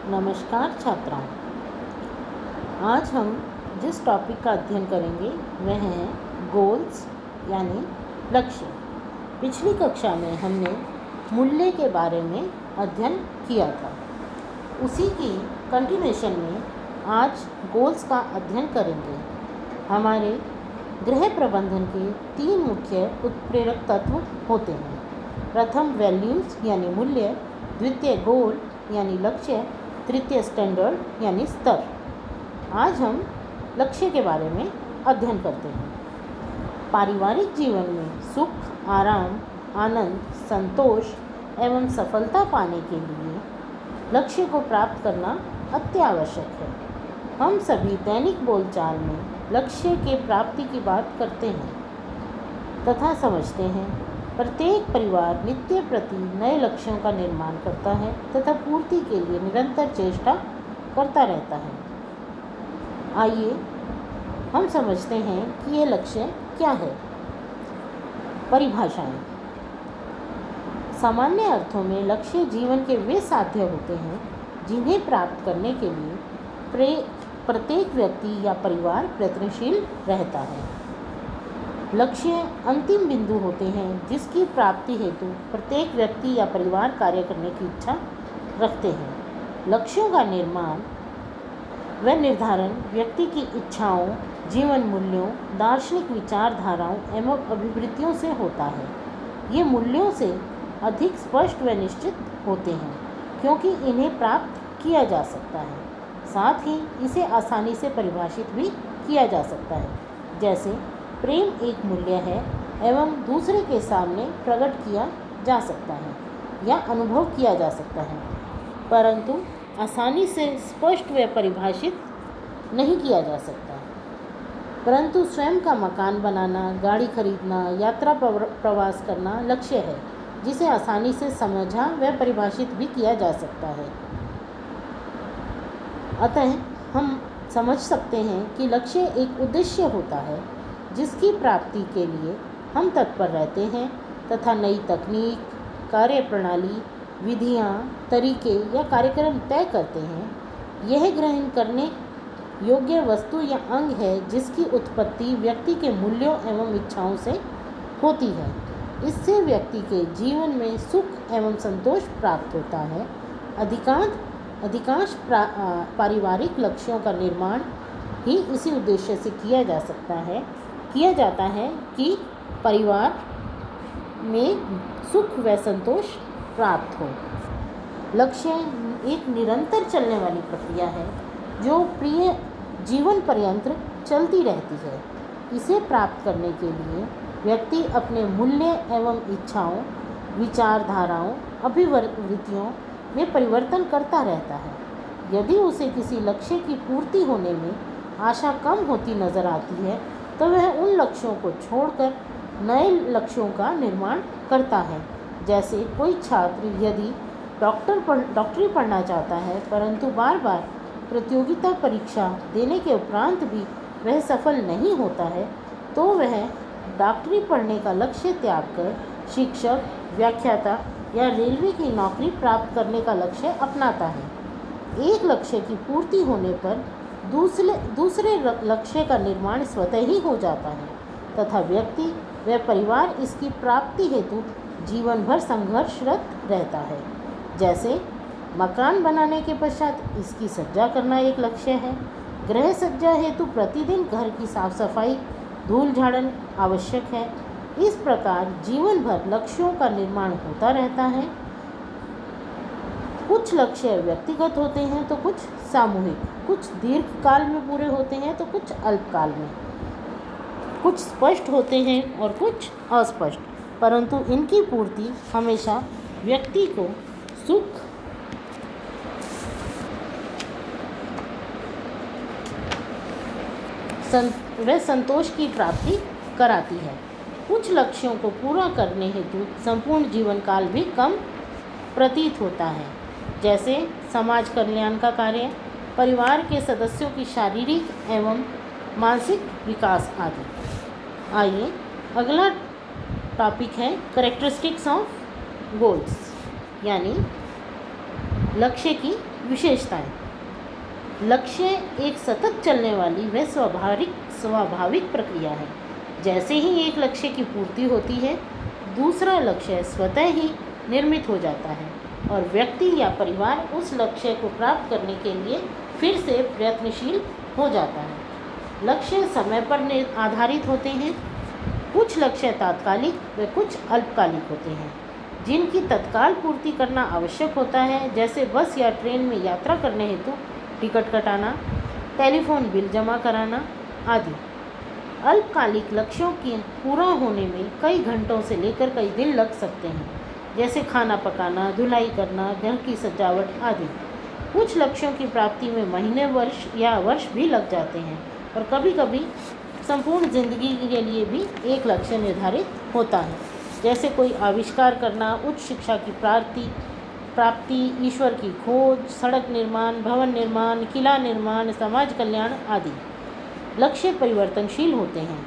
नमस्कार छात्राओं। आज हम जिस टॉपिक का अध्ययन करेंगे वह है गोल्स यानी लक्ष्य। पिछली कक्षा में हमने मूल्य के बारे में अध्ययन किया था। उसी की कंटिन्यूएशन में आज गोल्स का अध्ययन करेंगे। हमारे गृह प्रबंधन के 3 मुख्य उत्प्रेरक तत्व होते हैं। प्रथम वैल्यूज़ यानी मूल्य, द्वितीय गोल यानी लक्ष्य, तृतीय स्टैंडर्ड यानी स्तर। आज हम लक्ष्य के बारे में अध्ययन करते हैं। पारिवारिक जीवन में सुख, आराम, आनंद, संतोष एवं सफलता पाने के लिए लक्ष्य को प्राप्त करना अत्यावश्यक है। हम सभी दैनिक बोलचाल में लक्ष्य के प्राप्ति की बात करते हैं तथा समझते हैं। प्रत्येक परिवार नित्य प्रति नए लक्ष्यों का निर्माण करता है तथा पूर्ति के लिए निरंतर चेष्टा करता रहता है। आइए हम समझते हैं कि ये लक्ष्य क्या है। परिभाषाएं। सामान्य अर्थों में लक्ष्य जीवन के वे साध्य होते हैं जिन्हें प्राप्त करने के लिए प्रत्येक व्यक्ति या परिवार प्रयत्नशील रहता है। लक्ष्य अंतिम बिंदु होते हैं जिसकी प्राप्ति हेतु प्रत्येक व्यक्ति या परिवार कार्य करने की इच्छा रखते हैं। लक्ष्यों का निर्माण व निर्धारण व्यक्ति की इच्छाओं, जीवन मूल्यों, दार्शनिक विचारधाराओं एवं अभिवृत्तियों से होता है। ये मूल्यों से अधिक स्पष्ट व निश्चित होते हैं क्योंकि इन्हें प्राप्त किया जा सकता है। साथ ही इसे आसानी से परिभाषित भी किया जा सकता है। जैसे प्रेम एक मूल्य है एवं दूसरे के सामने प्रकट किया जा सकता है या अनुभव किया जा सकता है, परंतु आसानी से स्पष्ट व परिभाषित नहीं किया जा सकता। परंतु स्वयं का मकान बनाना, गाड़ी खरीदना, यात्रा प्रवास करना लक्ष्य है जिसे आसानी से समझा व परिभाषित भी किया जा सकता है। अतः हम समझ सकते हैं कि लक्ष्य एक उद्देश्य होता है जिसकी प्राप्ति के लिए हम तत्पर रहते हैं तथा नई तकनीक, कार्यप्रणाली, विधियाँ, तरीके या कार्यक्रम तय करते हैं। यह ग्रहण करने योग्य वस्तु या अंग है जिसकी उत्पत्ति व्यक्ति के मूल्यों एवं इच्छाओं से होती है। इससे व्यक्ति के जीवन में सुख एवं संतोष प्राप्त होता है। अधिकांश पारिवारिक लक्ष्यों का निर्माण ही इसी उद्देश्य से किया जाता है कि परिवार में सुख व संतोष प्राप्त हो। लक्ष्य एक निरंतर चलने वाली प्रक्रिया है जो प्रिय जीवन पर्यंत चलती रहती है। इसे प्राप्त करने के लिए व्यक्ति अपने मूल्य एवं इच्छाओं, विचारधाराओं, अभिवृत्तियों में परिवर्तन करता रहता है। यदि उसे किसी लक्ष्य की पूर्ति होने में आशा कम होती नजर आती है तो वह उन लक्ष्यों को छोड़कर नए लक्ष्यों का निर्माण करता है। जैसे कोई छात्र यदि डॉक्टरी पढ़ना चाहता है परंतु बार बार प्रतियोगिता परीक्षा देने के उपरांत भी वह सफल नहीं होता है तो वह डॉक्टरी पढ़ने का लक्ष्य त्याग कर शिक्षक, व्याख्याता या रेलवे की नौकरी प्राप्त करने का लक्ष्य अपनाता है। एक लक्ष्य की पूर्ति होने पर दूसरे लक्ष्य का निर्माण स्वतः ही हो जाता है तथा व्यक्ति व परिवार इसकी प्राप्ति हेतु जीवन भर संघर्षरत रहता है। जैसे मकान बनाने के पश्चात इसकी सज्जा करना एक लक्ष्य है। गृह सज्जा हेतु प्रतिदिन घर की साफ सफाई, धूल झाड़न आवश्यक है। इस प्रकार जीवन भर लक्ष्यों का निर्माण होता रहता है। कुछ लक्ष्य व्यक्तिगत होते हैं तो कुछ सामूहिक, कुछ दीर्घकाल में पूरे होते हैं तो कुछ अल्पकाल में, कुछ स्पष्ट होते हैं और कुछ अस्पष्ट, परंतु इनकी पूर्ति हमेशा व्यक्ति को सुख व संतोष की प्राप्ति कराती है। कुछ लक्ष्यों को पूरा करने हेतु संपूर्ण जीवन काल भी कम प्रतीत होता है। जैसे समाज कल्याण का कार्य, परिवार के सदस्यों की शारीरिक एवं मानसिक विकास आदि। आइए अगला टॉपिक है कैरेक्टरिस्टिक्स ऑफ गोल्स यानी लक्ष्य की विशेषताएं। लक्ष्य एक सतत चलने वाली व स्वाभाविक प्रक्रिया है। जैसे ही एक लक्ष्य की पूर्ति होती है, दूसरा लक्ष्य स्वतः ही निर्मित हो जाता है और व्यक्ति या परिवार उस लक्ष्य को प्राप्त करने के लिए फिर से प्रयत्नशील हो जाता है। लक्ष्य समय पर आधारित होते हैं। कुछ लक्ष्य तात्कालिक व कुछ अल्पकालिक होते हैं, जिनकी तत्काल पूर्ति करना आवश्यक होता है, जैसे बस या ट्रेन में यात्रा करने हेतु टिकट कटाना, टेलीफोन बिल जमा कराना आदि। अल्पकालिक लक्ष्यों के पूरा होने में कई घंटों से लेकर कई दिन लग सकते हैं, जैसे खाना पकाना, धुलाई करना, घर की सजावट आदि। कुछ लक्ष्यों की प्राप्ति में महीने, वर्ष भी लग जाते हैं और कभी कभी संपूर्ण जिंदगी के लिए भी एक लक्ष्य निर्धारित होता है, जैसे कोई आविष्कार करना, उच्च शिक्षा की प्राप्ति, ईश्वर की खोज, सड़क निर्माण, भवन निर्माण, किला निर्माण, समाज कल्याण आदि। लक्ष्य परिवर्तनशील होते हैं।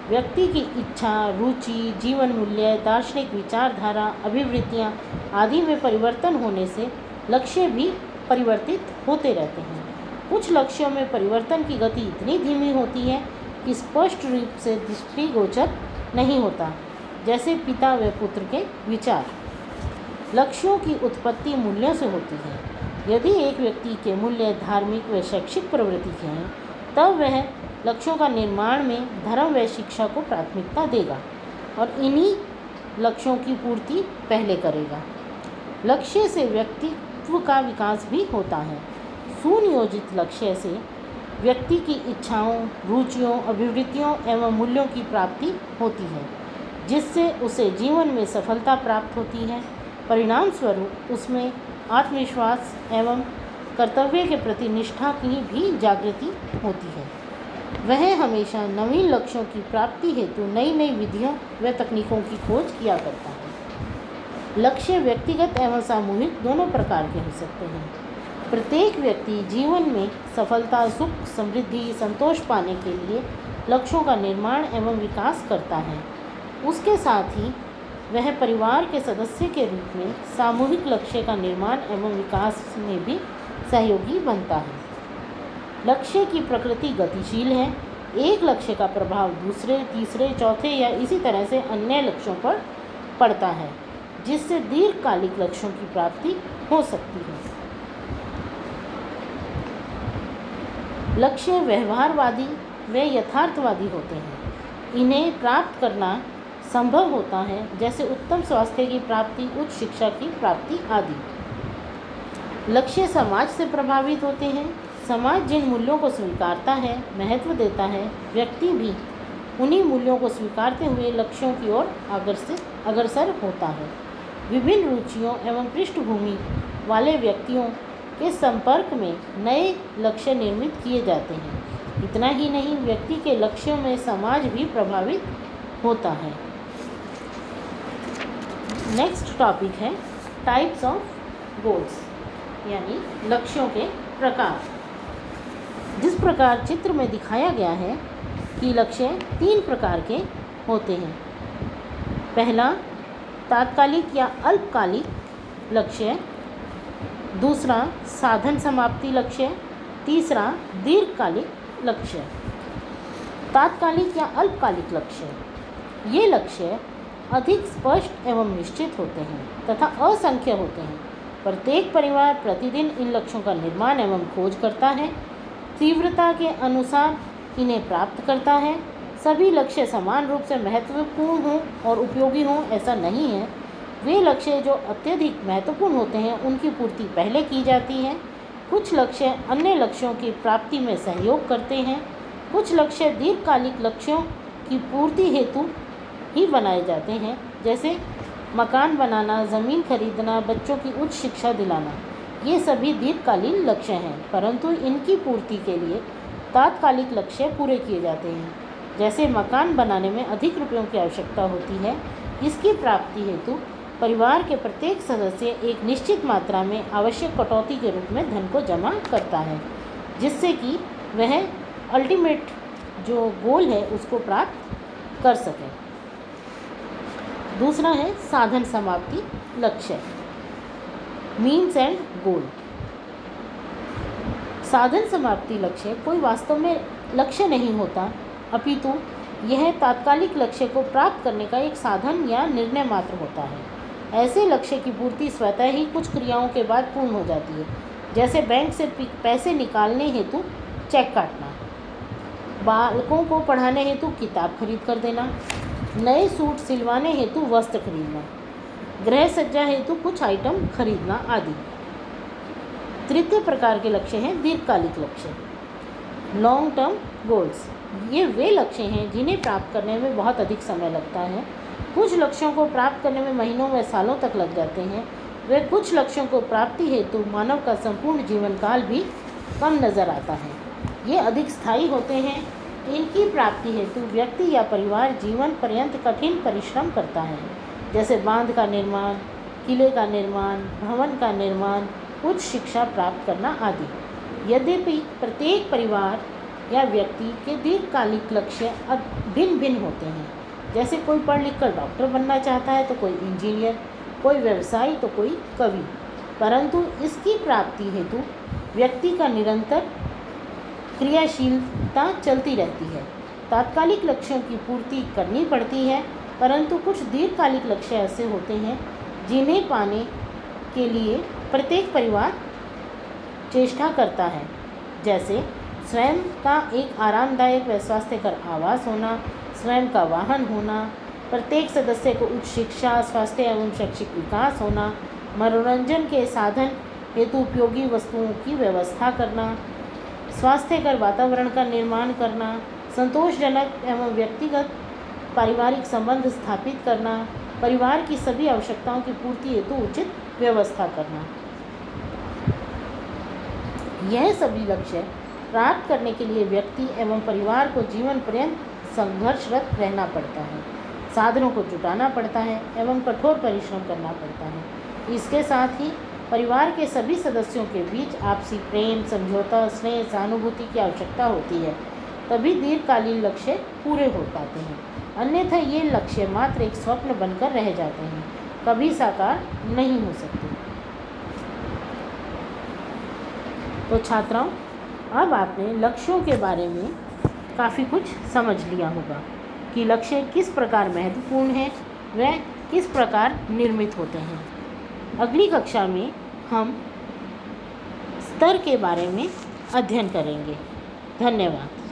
व्यक्ति की इच्छा, रुचि, जीवन मूल्य, दार्शनिक विचारधारा, अभिवृत्तियाँ आदि में परिवर्तन होने से लक्ष्य भी परिवर्तित होते रहते हैं। कुछ लक्ष्यों में परिवर्तन की गति इतनी धीमी होती है कि स्पष्ट रूप से दृष्टिगोचर नहीं होता, जैसे पिता व पुत्र के विचार। लक्ष्यों की उत्पत्ति मूल्यों से होती है। यदि एक व्यक्ति के मूल्य धार्मिक व शैक्षिक प्रवृत्ति के हैं, तब वह लक्ष्यों का निर्माण में धर्म व शिक्षा को प्राथमिकता देगा और इन्हीं लक्ष्यों की पूर्ति पहले करेगा। लक्ष्य से व्यक्तित्व का विकास भी होता है। सुनियोजित लक्ष्य से व्यक्ति की इच्छाओं, रुचियों, अभिवृत्तियों एवं मूल्यों की प्राप्ति होती है, जिससे उसे जीवन में सफलता प्राप्त होती है। परिणाम स्वरूप उसमें आत्मविश्वास एवं कर्तव्य के प्रति निष्ठा की भी जागृति होती है। वह हमेशा नवीन लक्ष्यों की प्राप्ति हेतु नई नई विधियों व तकनीकों की खोज किया करता है। लक्ष्य व्यक्तिगत एवं सामूहिक दोनों प्रकार के हो सकते हैं। प्रत्येक व्यक्ति जीवन में सफलता, सुख, समृद्धि, संतोष पाने के लिए लक्ष्यों का निर्माण एवं विकास करता है। उसके साथ ही वह परिवार के सदस्य के रूप में सामूहिक लक्ष्य का निर्माण एवं विकास में भी सहयोगी बनता है। लक्ष्य की प्रकृति गतिशील है। एक लक्ष्य का प्रभाव दूसरे, तीसरे, चौथे या इसी तरह से अन्य लक्ष्यों पर पड़ता है, जिससे दीर्घकालिक लक्ष्यों की प्राप्ति हो सकती है। लक्ष्य व्यवहारवादी व यथार्थवादी होते हैं। इन्हें प्राप्त करना संभव होता है, जैसे उत्तम स्वास्थ्य की प्राप्ति, उच्च शिक्षा की प्राप्ति आदि। लक्ष्य समाज से प्रभावित होते हैं। समाज जिन मूल्यों को स्वीकारता है, महत्व देता है, व्यक्ति भी उन्हीं मूल्यों को स्वीकारते हुए लक्ष्यों की ओर अग्रसर होता है। विभिन्न रुचियों एवं पृष्ठभूमि वाले व्यक्तियों के संपर्क में नए लक्ष्य निर्मित किए जाते हैं। इतना ही नहीं, व्यक्ति के लक्ष्यों में समाज भी प्रभावित होता है। नेक्स्ट टॉपिक है टाइप्स ऑफ गोल्स, यानी लक्ष्यों के प्रकार। जिस प्रकार चित्र में दिखाया गया है कि लक्ष्य 3 प्रकार के होते हैं। पहला, तात्कालिक या अल्पकालिक लक्ष्य। दूसरा, साधन समाप्ति लक्ष्य। तीसरा, दीर्घकालिक लक्ष्य। तात्कालिक या अल्पकालिक लक्ष्य, ये लक्ष्य अधिक स्पष्ट एवं निश्चित होते हैं तथा असंख्य होते हैं। प्रत्येक परिवार प्रतिदिन इन लक्ष्यों का निर्माण एवं खोज करता है, तीव्रता के अनुसार इन्हें प्राप्त करता है। सभी लक्ष्य समान रूप से महत्वपूर्ण हों और उपयोगी हों ऐसा नहीं है। वे लक्ष्य जो अत्यधिक महत्वपूर्ण होते हैं उनकी पूर्ति पहले की जाती है। कुछ लक्ष्य अन्य लक्ष्यों की प्राप्ति में सहयोग करते हैं। कुछ लक्ष्य दीर्घकालिक लक्ष्यों की पूर्ति हेतु ही बनाए जाते हैं, जैसे मकान बनाना, ज़मीन खरीदना, बच्चों की उच्च शिक्षा दिलाना। ये सभी दीर्घकालीन लक्ष्य हैं, परंतु इनकी पूर्ति के लिए तात्कालिक लक्ष्य पूरे किए जाते हैं। जैसे मकान बनाने में अधिक रुपयों की आवश्यकता होती है, इसकी प्राप्ति हेतु परिवार के प्रत्येक सदस्य एक निश्चित मात्रा में आवश्यक कटौती के रूप में धन को जमा करता है, जिससे कि वह अल्टीमेट जो गोल है उसको प्राप्त कर सके। दूसरा है साधन समाप्ति लक्ष्य, मीन्स एंड गोल। साधन समाप्ति लक्ष्य कोई वास्तव में लक्ष्य नहीं होता, अपितु यह तात्कालिक लक्ष्य को प्राप्त करने का एक साधन या निर्णय मात्र होता है। ऐसे लक्ष्य की पूर्ति स्वतः ही कुछ क्रियाओं के बाद पूर्ण हो जाती है, जैसे बैंक से पैसे निकालने हेतु चेक काटना, बालकों को पढ़ाने हेतु किताब खरीद कर देना, नए सूट सिलवाने हेतु वस्त्र खरीदना, गृह सज्जा हेतु कुछ आइटम खरीदना आदि। तृतीय प्रकार के लक्ष्य हैं दीर्घकालिक लक्ष्य, लॉन्ग टर्म गोल्स। ये वे लक्ष्य हैं जिन्हें प्राप्त करने में बहुत अधिक समय लगता है। कुछ लक्ष्यों को प्राप्त करने में महीनों व सालों तक लग जाते हैं। वे कुछ लक्ष्यों को प्राप्ति हेतु मानव का संपूर्ण जीवन काल भी कम नज़र आता है। ये अधिक स्थायी होते हैं। इनकी प्राप्ति हेतु व्यक्ति या परिवार जीवन पर्यंत कठिन परिश्रम करता है, जैसे बांध का निर्माण, किले का निर्माण, भवन का निर्माण, उच्च शिक्षा प्राप्त करना आदि। यद्यपि प्रत्येक परिवार या व्यक्ति के दीर्घकालिक लक्ष्य भिन्न भिन्न होते हैं, जैसे कोई पढ़ लिख कर डॉक्टर बनना चाहता है तो कोई इंजीनियर, कोई व्यवसायी तो कोई कवि, परंतु इसकी प्राप्ति हेतु व्यक्ति का निरंतर क्रियाशीलता चलती रहती है। तात्कालिक लक्ष्यों की पूर्ति करनी पड़ती है, परंतु कुछ दीर्घकालिक लक्ष्य ऐसे होते हैं जिन्हें पाने के लिए प्रत्येक परिवार चेष्टा करता है, जैसे स्वयं का एक आरामदायक व स्वास्थ्यकर आवास होना, स्वयं का वाहन होना, प्रत्येक सदस्य को उच्च शिक्षा, स्वास्थ्य एवं शैक्षिक विकास होना, मनोरंजन के साधन हेतु उपयोगी वस्तुओं की व्यवस्था करना, स्वास्थ्यकर वातावरण का निर्माण करना, संतोषजनक एवं व्यक्तिगत पारिवारिक संबंध स्थापित करना, परिवार की सभी आवश्यकताओं की पूर्ति हेतु उचित व्यवस्था करना। यह सभी लक्ष्य प्राप्त करने के लिए व्यक्ति एवं परिवार को जीवन पर्यंत संघर्षरत रहना पड़ता है, साधनों को जुटाना पड़ता है एवं कठोर परिश्रम करना पड़ता है। इसके साथ ही परिवार के सभी सदस्यों के बीच आपसी प्रेम, समझौता, स्नेह, सहानुभूति की आवश्यकता होती है, तभी दीर्घकालीन लक्ष्य पूरे हो पाते हैं। अन्यथा ये लक्ष्य मात्र एक स्वप्न बनकर रह जाते हैं, कभी साकार नहीं हो सकते। तो छात्राओं, अब आपने लक्ष्यों के बारे में काफ़ी कुछ समझ लिया होगा कि लक्ष्य किस प्रकार महत्वपूर्ण है, वह किस प्रकार निर्मित होते हैं। अगली कक्षा में हम स्तर के बारे में अध्ययन करेंगे। धन्यवाद।